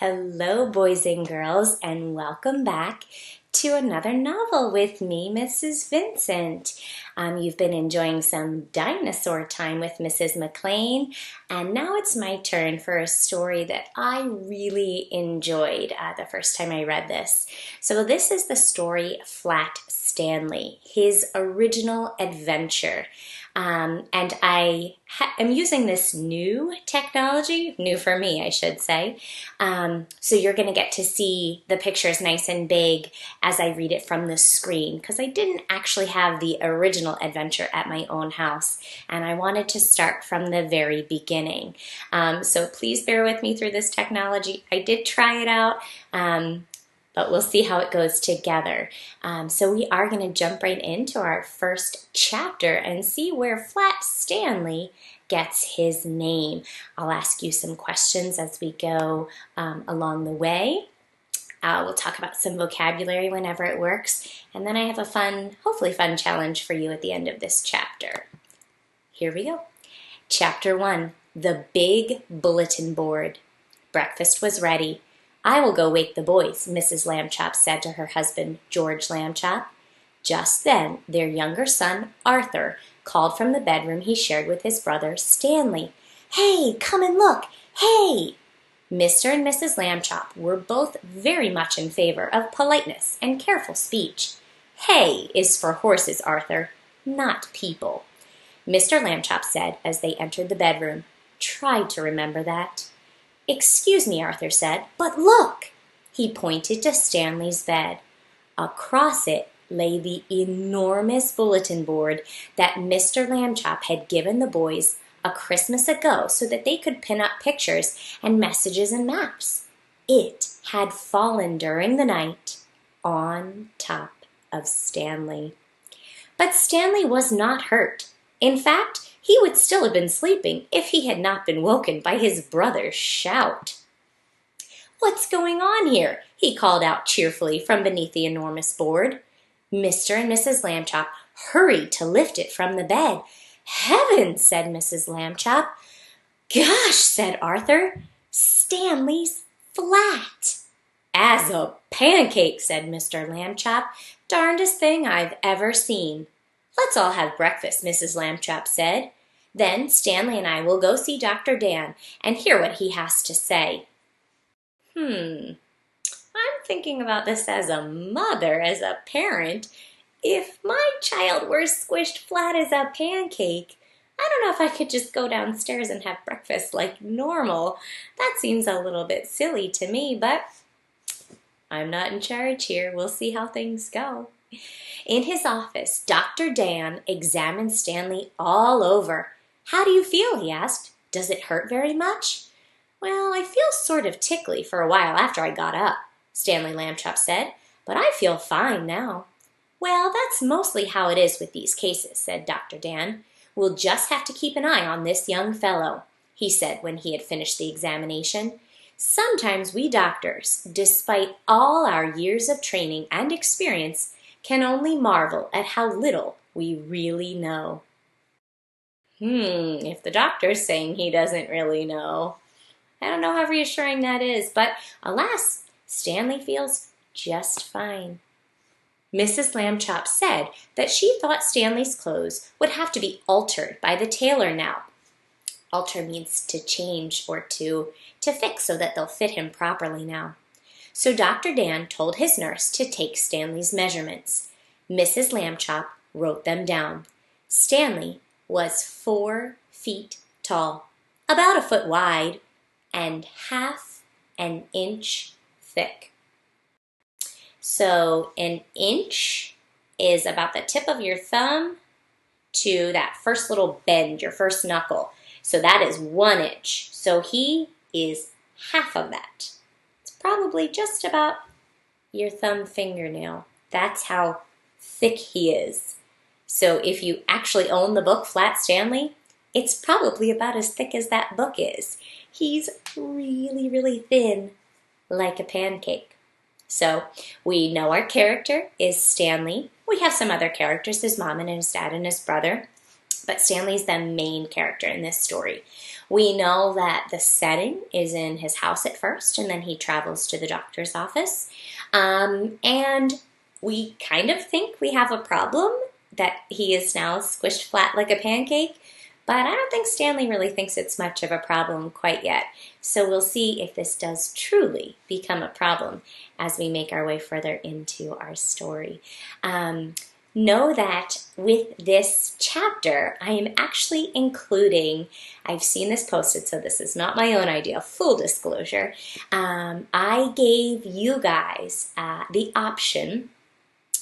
Hello, boys and girls, and welcome back to another novel with me, Mrs. Vincent. You've been enjoying some dinosaur time with Mrs. McLean, and now it's my turn for a story that I really enjoyed the first time I read this. So this is the story Flat Stanley, his original adventure. And I am using this new technology, new for me, I should say. So you're going to get to see the pictures nice and big as I read it from the screen, because I didn't actually have the original adventure at my own house, and I wanted to start from the very beginning. So please bear with me through this technology. I did try it out. But we'll see how it goes together. So we are going to jump right into our first chapter and see where Flat Stanley gets his name. I'll ask you some questions as we go along the way. We'll talk about some vocabulary whenever it works. And then I have a fun, hopefully fun challenge for you at the end of this chapter. Here we go. Chapter 1, The Big Bulletin Board. Breakfast was ready. "I will go wake the boys," Mrs. Lambchop said to her husband, George Lambchop. Just then, their younger son, Arthur, called from the bedroom he shared with his brother, Stanley. "Hey, come and look! Hey!" Mr. and Mrs. Lambchop were both very much in favor of politeness and careful speech. "Hay is for horses, Arthur, not people," Mr. Lambchop said as they entered the bedroom. "Try to remember that." "Excuse me," Arthur said, "but look!" He pointed to Stanley's bed. Across it lay the enormous bulletin board that Mr. Lambchop had given the boys a Christmas ago so that they could pin up pictures and messages and maps. It had fallen during the night on top of Stanley. But Stanley was not hurt. In fact, he would still have been sleeping if he had not been woken by his brother's shout. "What's going on here?" he called out cheerfully from beneath the enormous board. Mr. and Mrs. Lambchop hurried to lift it from the bed. "Heavens!" said Mrs. Lambchop. "Gosh!" said Arthur. "Stanley's flat." "As a pancake," said Mr. Lambchop. "Darndest thing I've ever seen." "Let's all have breakfast," Mrs. Lambchop said. "Then Stanley and I will go see Dr. Dan and hear what he has to say." I'm thinking about this as a mother, as a parent. If my child were squished flat as a pancake, I don't know if I could just go downstairs and have breakfast like normal. That seems a little bit silly to me, but I'm not in charge here. We'll see how things go. In his office, Dr. Dan examined Stanley all over. "How do you feel?" he asked. "Does it hurt very much?" "Well, I feel sort of tickly for a while after I got up," Stanley Lambchop said, "but I feel fine now." "Well, that's mostly how it is with these cases," said Dr. Dan. "We'll just have to keep an eye on this young fellow," he said when he had finished the examination. "Sometimes we doctors, despite all our years of training and experience, can only marvel at how little we really know." If the doctor's saying he doesn't really know, I don't know how reassuring that is, but alas, Stanley feels just fine. Mrs. Lambchop said that she thought Stanley's clothes would have to be altered by the tailor now. Alter means to change or to fix so that they'll fit him properly now. So Dr. Dan told his nurse to take Stanley's measurements. Mrs. Lambchop wrote them down. Stanley was 4 feet tall, about a foot wide, and half an inch thick. So an inch is about the tip of your thumb to that first little bend, your first knuckle. So that is 1 inch. So he is half of that. It's probably just about your thumb fingernail. That's how thick he is. So if you actually own the book Flat Stanley, it's probably about as thick as that book is. He's really, really thin, like a pancake. So we know our character is Stanley. We have some other characters, his mom and his dad and his brother, but Stanley's the main character in this story. We know that the setting is in his house at first, and then he travels to the doctor's office. And we kind of think we have a problem, that he is now squished flat like a pancake, but I don't think Stanley really thinks it's much of a problem quite yet. So we'll see if this does truly become a problem as we make our way further into our story. Know that with this chapter, I am actually including, I've seen this posted, so this is not my own idea, full disclosure. I gave you guys the option,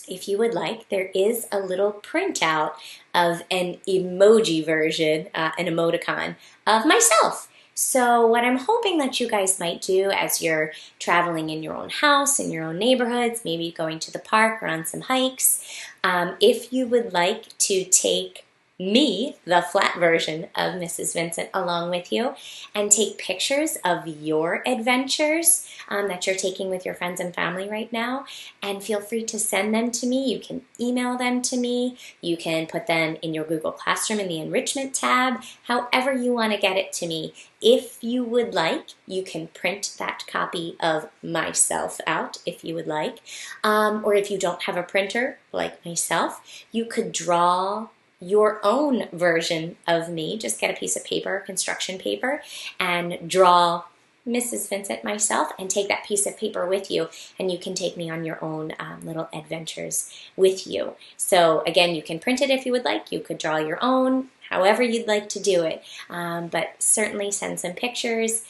if you would like, there is a little printout of an emoji version, an emoticon of myself. So what I'm hoping that you guys might do as you're traveling in your own house, in your own neighborhoods, maybe going to the park or on some hikes, if you would like to take me, the flat version of Mrs. Vincent, along with you and take pictures of your adventures that you're taking with your friends and family right now, and feel free to send them to me. You can email them to me. You can put them in your Google Classroom in the enrichment tab, however you want to get it to me. If you would like, you can print that copy of myself out if you would like, or if you don't have a printer like myself, you could draw your own version of me. Just get a piece of paper, construction paper, and draw Mrs. Vincent, myself, and take that piece of paper with you, and you can take me on your own little adventures with you. So again, you can print it if you would like. You could draw your own, however you'd like to do it, but certainly send some pictures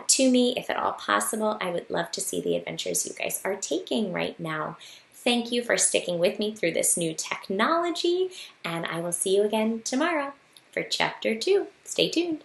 to me if at all possible. I would love to see the adventures you guys are taking right now. Thank you for sticking with me through this new technology, and I will see you again tomorrow for Chapter 2. Stay tuned.